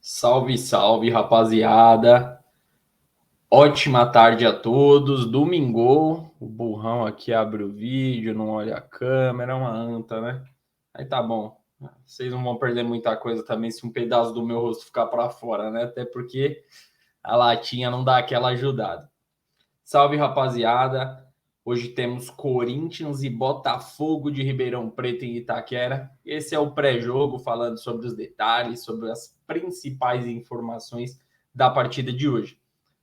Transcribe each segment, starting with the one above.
Salve, salve, rapaziada. Ótima tarde a todos. Domingo, o burrão aqui abre o vídeo, não olha a câmera, é uma anta, né? Aí tá bom. Vocês não vão perder muita coisa também se um pedaço do meu rosto ficar para fora, né? Até porque a latinha não dá aquela ajudada. Salve, rapaziada. Hoje temos Corinthians e Botafogo de Ribeirão Preto em Itaquera. Esse é o pré-jogo, falando sobre os detalhes, sobre as principais informações da partida de hoje.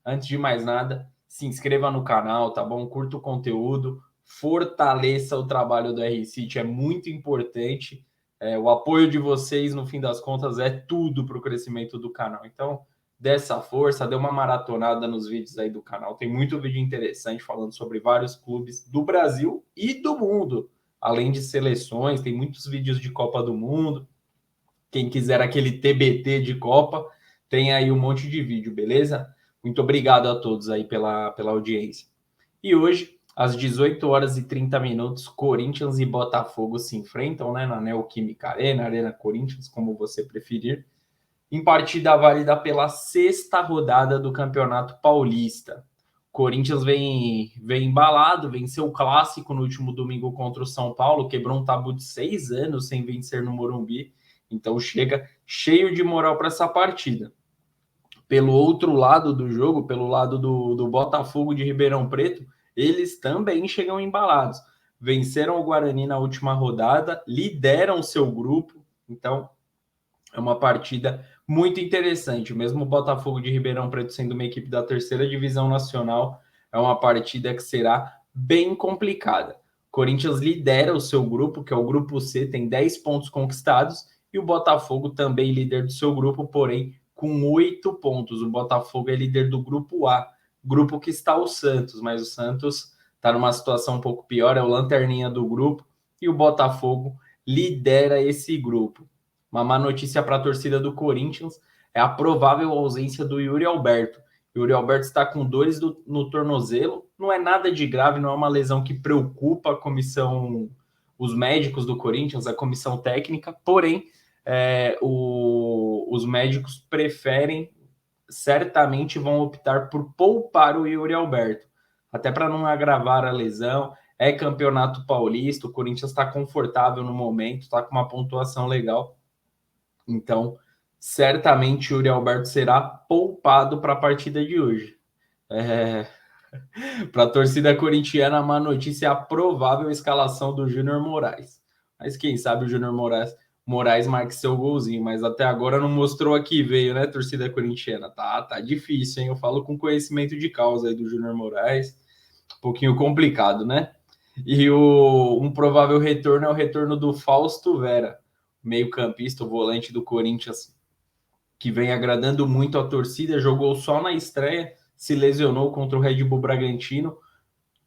Antes de mais nada, se inscreva no canal, tá bom? Curta o conteúdo, fortaleça o trabalho do R-City, é muito importante. O apoio de vocês, no fim das contas, é tudo para o crescimento do canal. Então, dessa força, dê uma maratonada nos vídeos aí do canal. Tem muito vídeo interessante falando sobre vários clubes do Brasil e do mundo, além de seleções, tem muitos vídeos de Copa do Mundo. Quem quiser aquele TBT de Copa, tem aí um monte de vídeo, beleza? Muito obrigado a todos aí pela audiência. E hoje, às 18 horas e 30 minutos, Corinthians e Botafogo se enfrentam, né, na Neoquímica Arena, Arena Corinthians, como você preferir, em partida válida pela sexta rodada do Campeonato Paulista. Corinthians vem embalado, venceu o clássico no último domingo contra o São Paulo, quebrou um tabu de 6 anos sem vencer no Morumbi, então chega cheio de moral para essa partida. Pelo outro lado do jogo, pelo lado do Botafogo de Ribeirão Preto, eles também chegam embalados. Venceram o Guarani na última rodada, lideram seu grupo, então é uma partida muito interessante. Mesmo o Botafogo de Ribeirão Preto sendo uma equipe da terceira divisão nacional, é uma partida que será bem complicada. Corinthians lidera o seu grupo, que é o grupo C, tem 10 pontos conquistados, e o Botafogo também líder do seu grupo, porém com 8 pontos. O Botafogo é líder do grupo A, grupo que está o Santos, mas o Santos está numa situação um pouco pior, é o lanterninha do grupo, e o Botafogo lidera esse grupo. Uma má notícia para a torcida do Corinthians é a provável ausência do Yuri Alberto. Yuri Alberto está com dores no tornozelo, não é nada de grave, não é uma lesão que preocupa a comissão, os médicos do Corinthians, a comissão técnica, porém, os médicos preferem, certamente vão optar por poupar o Yuri Alberto, até para não agravar a lesão. É campeonato paulista, o Corinthians está confortável no momento, está com uma pontuação legal. Então, certamente o Yuri Alberto será poupado para a partida de hoje. Para a torcida corintiana, a má notícia é a provável escalação do Júnior Moraes. Mas quem sabe o Júnior Moraes marque seu golzinho, mas até agora não mostrou a que veio, né, torcida corintiana? Tá difícil, hein? Eu falo com conhecimento de causa aí do Júnior Moraes. Um pouquinho complicado, né? E um provável retorno é o retorno do Fausto Vera, meio-campista, o volante do Corinthians, que vem agradando muito a torcida, jogou só na estreia, se lesionou contra o Red Bull Bragantino.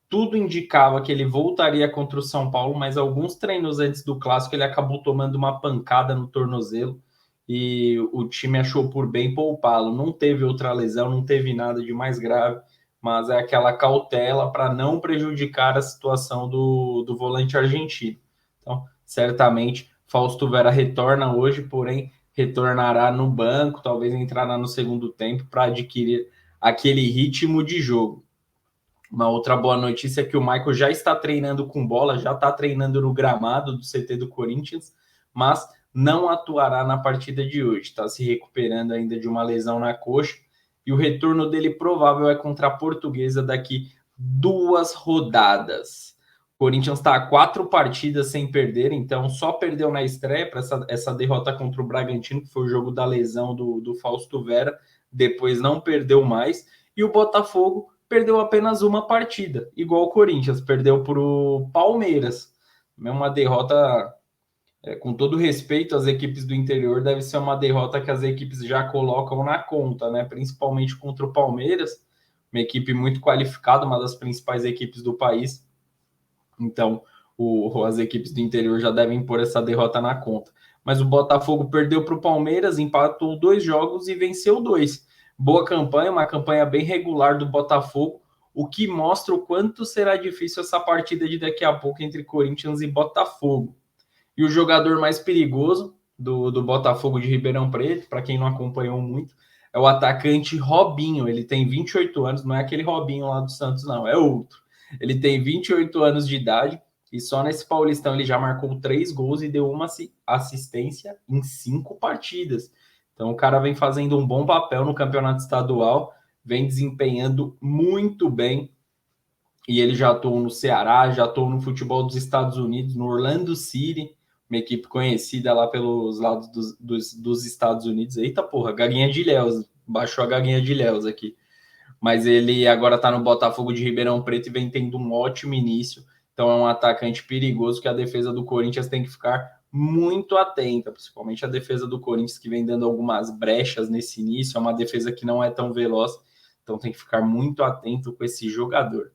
Tudo indicava que ele voltaria contra o São Paulo, mas alguns treinos antes do clássico ele acabou tomando uma pancada no tornozelo e o time achou por bem poupá-lo. Não teve outra lesão, não teve nada de mais grave, mas é aquela cautela para não prejudicar a situação do volante argentino. Então, certamente, Fausto Vera retorna hoje, porém retornará no banco, talvez entrará no segundo tempo para adquirir aquele ritmo de jogo. Uma outra boa notícia é que o Michael já está treinando com bola, já está treinando no gramado do CT do Corinthians, mas não atuará na partida de hoje. Está se recuperando ainda de uma lesão na coxa e o retorno dele provável é contra a Portuguesa daqui 2 rodadas. O Corinthians está a 4 partidas sem perder, então só perdeu na estreia para essa derrota contra o Bragantino, que foi o jogo da lesão do Fausto Vera, depois não perdeu mais, e o Botafogo perdeu apenas uma partida, igual o Corinthians, perdeu para o Palmeiras. É uma derrota, com todo respeito às equipes do interior, deve ser uma derrota que as equipes já colocam na conta, né? Principalmente contra o Palmeiras, uma equipe muito qualificada, uma das principais equipes do país. Então, as equipes do interior já devem pôr essa derrota na conta. Mas o Botafogo perdeu para o Palmeiras, empatou 2 jogos e venceu 2. Boa campanha, uma campanha bem regular do Botafogo. o que mostra o quanto será difícil essa partida de daqui a pouco entre Corinthians e Botafogo. E o jogador mais perigoso do Botafogo de Ribeirão Preto, para quem não acompanhou muito, é o atacante Robinho. Ele tem 28 anos, não é aquele Robinho lá do Santos, não, é outro. Ele tem 28 anos de idade e só nesse Paulistão ele já marcou 3 gols e deu uma assistência em 5 partidas. Então o cara vem fazendo um bom papel no campeonato estadual, vem desempenhando muito bem. E ele já atuou no Ceará, já atuou no futebol dos Estados Unidos, no Orlando City, uma equipe conhecida lá pelos lados dos Estados Unidos. Eita porra, gaguinha de Ilhéus, baixou a gaguinha de Ilhéus aqui. Mas ele agora está no Botafogo de Ribeirão Preto e vem tendo um ótimo início. Então é um atacante perigoso que a defesa do Corinthians tem que ficar muito atenta, principalmente a defesa do Corinthians, que vem dando algumas brechas nesse início. É uma defesa que não é tão veloz, então tem que ficar muito atento com esse jogador.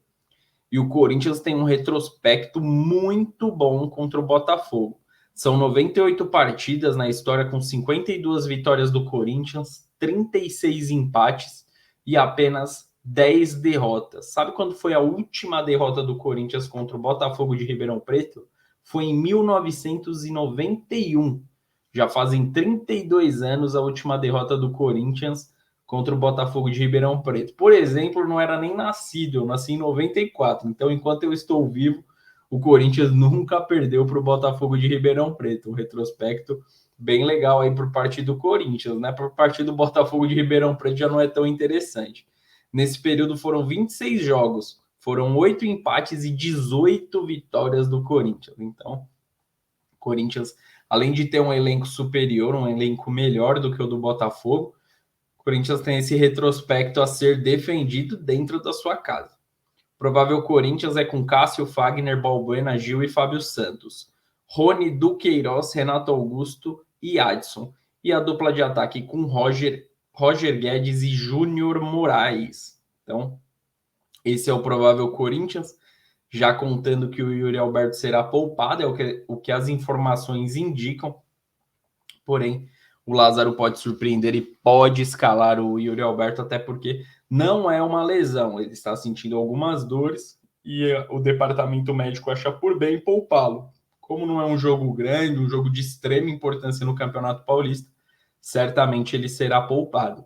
E o Corinthians tem um retrospecto muito bom contra o Botafogo. São 98 partidas na história, com 52 vitórias do Corinthians, 36 empates e apenas 10 derrotas. Sabe quando foi a última derrota do Corinthians contra o Botafogo de Ribeirão Preto? Foi em 1991. Já fazem 32 anos a última derrota do Corinthians contra o Botafogo de Ribeirão Preto. Por exemplo, não era nem nascido, eu nasci em 94. Então, enquanto eu estou vivo, o Corinthians nunca perdeu para o Botafogo de Ribeirão Preto. Um retrospecto bem legal aí por parte do Corinthians, né? Por parte do Botafogo de Ribeirão Preto já não é tão interessante. Nesse período foram 26 jogos, foram 8 empates e 18 vitórias do Corinthians. Então, o Corinthians, além de ter um elenco superior, um elenco melhor do que o do Botafogo, o Corinthians tem esse retrospecto a ser defendido dentro da sua casa. Provável Corinthians é com Cássio, Fagner, Balbuena, Gil e Fábio Santos. Rony, Duqueiroz, Renato Augusto e Adson. E a dupla de ataque com Roger Guedes e Júnior Moraes. Então, esse é o provável Corinthians, já contando que o Yuri Alberto será poupado, é o que as informações indicam. Porém, o Lázaro pode surpreender e pode escalar o Yuri Alberto, até porque não é uma lesão. Ele está sentindo algumas dores e o departamento médico acha por bem poupá-lo. Como não é um jogo grande, um jogo de extrema importância no Campeonato Paulista, certamente ele será poupado.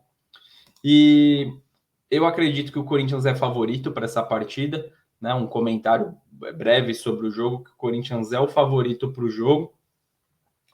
E eu acredito que o Corinthians é favorito para essa partida, né? Um comentário breve sobre o jogo, que o Corinthians é o favorito para o jogo,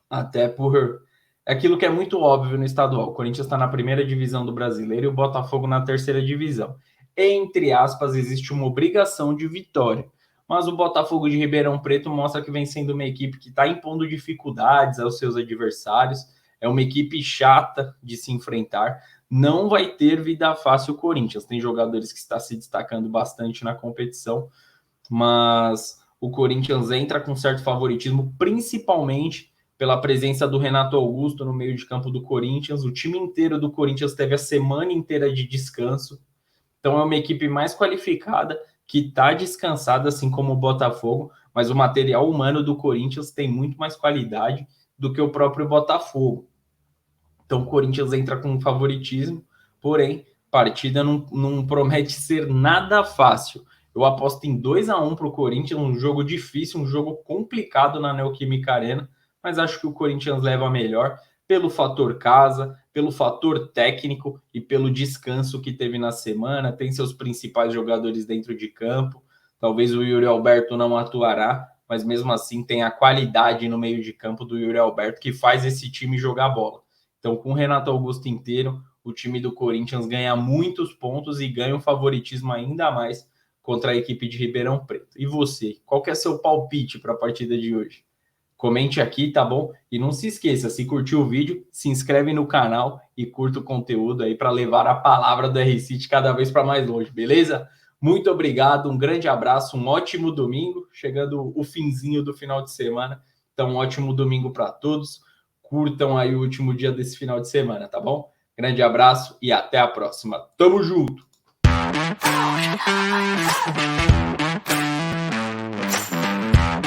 até por aquilo que é muito óbvio no estadual. O Corinthians está na primeira divisão do Brasileiro e o Botafogo na terceira divisão. Entre aspas, existe uma obrigação de vitória. Mas o Botafogo de Ribeirão Preto mostra que vem sendo uma equipe que está impondo dificuldades aos seus adversários. É uma equipe chata de se enfrentar. Não vai ter vida fácil o Corinthians. Tem jogadores que estão se destacando bastante na competição, mas o Corinthians entra com certo favoritismo, principalmente pela presença do Renato Augusto no meio de campo do Corinthians. O time inteiro do Corinthians teve a semana inteira de descanso. Então é uma equipe mais qualificada, que está descansada, assim como o Botafogo, mas o material humano do Corinthians tem muito mais qualidade do que o próprio Botafogo. Então o Corinthians entra com favoritismo, porém, partida não promete ser nada fácil. Eu aposto em 2-1 para o Corinthians, um jogo difícil, um jogo complicado na Neoquímica Arena, mas acho que o Corinthians leva a melhor pelo fator casa, pelo fator técnico e pelo descanso que teve na semana. Tem seus principais jogadores dentro de campo. Talvez o Yuri Alberto não atuará, mas mesmo assim tem a qualidade no meio de campo do Yuri Alberto que faz esse time jogar bola. Então, com o Renato Augusto inteiro, o time do Corinthians ganha muitos pontos e ganha um favoritismo ainda mais contra a equipe de Ribeirão Preto. E você, qual que é seu palpite para a partida de hoje? Comente aqui, tá bom? E não se esqueça, se curtiu o vídeo, se inscreve no canal e curta o conteúdo aí para levar a palavra do R-City cada vez para mais longe, beleza? Muito obrigado, um grande abraço, um ótimo domingo, chegando o finzinho do final de semana. Então, um ótimo domingo para todos. Curtam aí o último dia desse final de semana, tá bom? Grande abraço e até a próxima. Tamo junto!